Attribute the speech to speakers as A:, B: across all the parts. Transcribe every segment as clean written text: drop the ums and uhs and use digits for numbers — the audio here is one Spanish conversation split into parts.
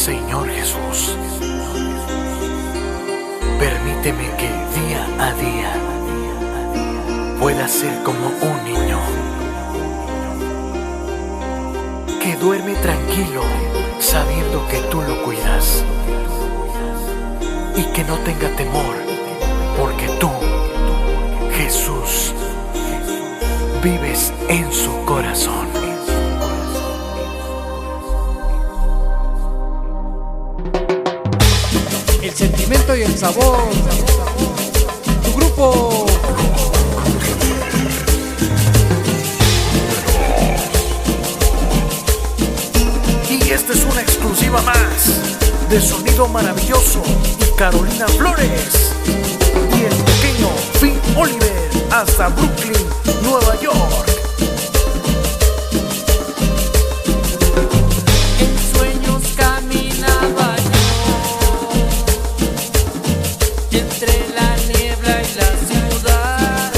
A: Señor Jesús, permíteme que día a día pueda ser como un niño que duerme tranquilo sabiendo que tú lo cuidas y que no tenga temor porque tú, Jesús, vives en su corazón.
B: El sentimiento y el sabor. Tu grupo.
A: Y esta es una exclusiva más de Sonido Maravilloso y Carolina Flores y el pequeño Finn Oliver hasta Brooklyn, Nueva York.
C: En sueños caminaba yo entre la niebla y la ciudad,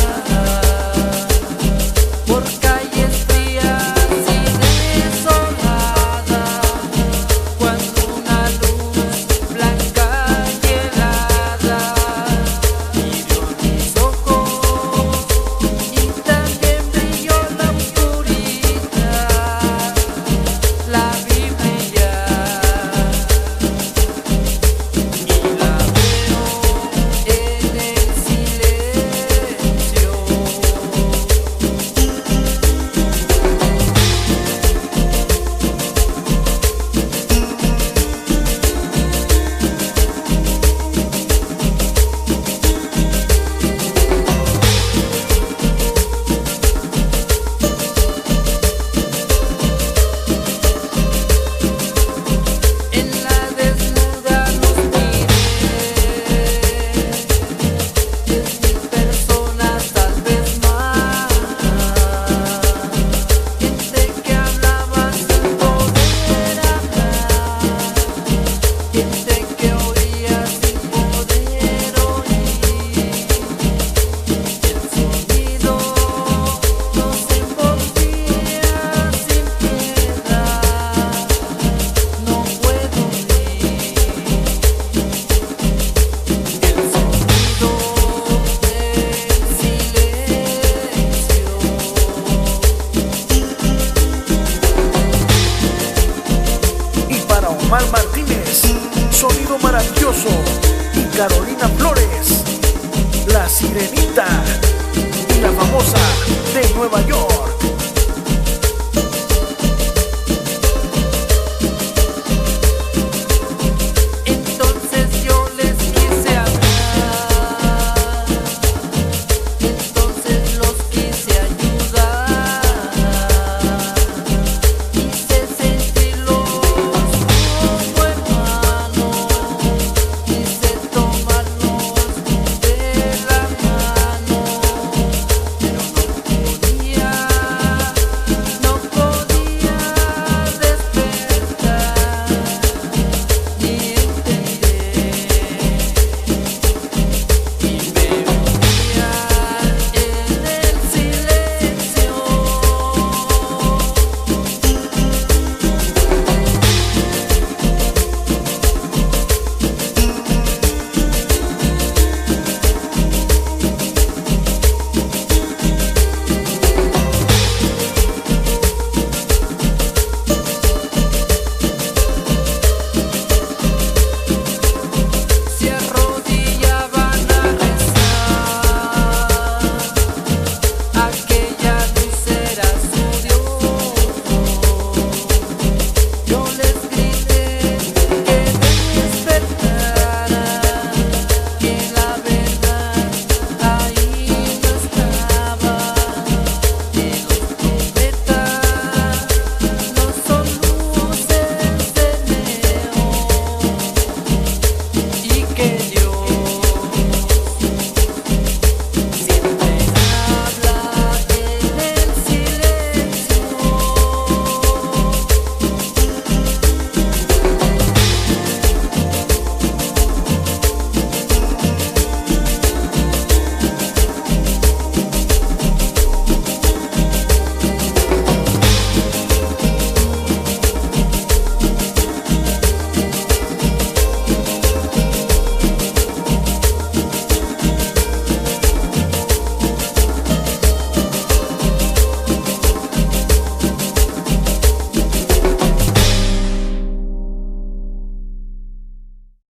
C: por calles frías y desoladas, cuando una luz blanca y helada hirió mis ojos y también brilló la oscuridad. La vi brillar y la veo en el silencio. En la desnuda los miré, 10.000 personas, tal vez más, gente que hablaba sin poder hablar, gente que oía sin poder oír. El sonido nos envolvía sin piedad. No puedo huir. El sonido del silencio.
A: Y para Omar Martínez, Sonido Maravilloso y Carolina Flores, La Sirenita y la famosa de Nueva York.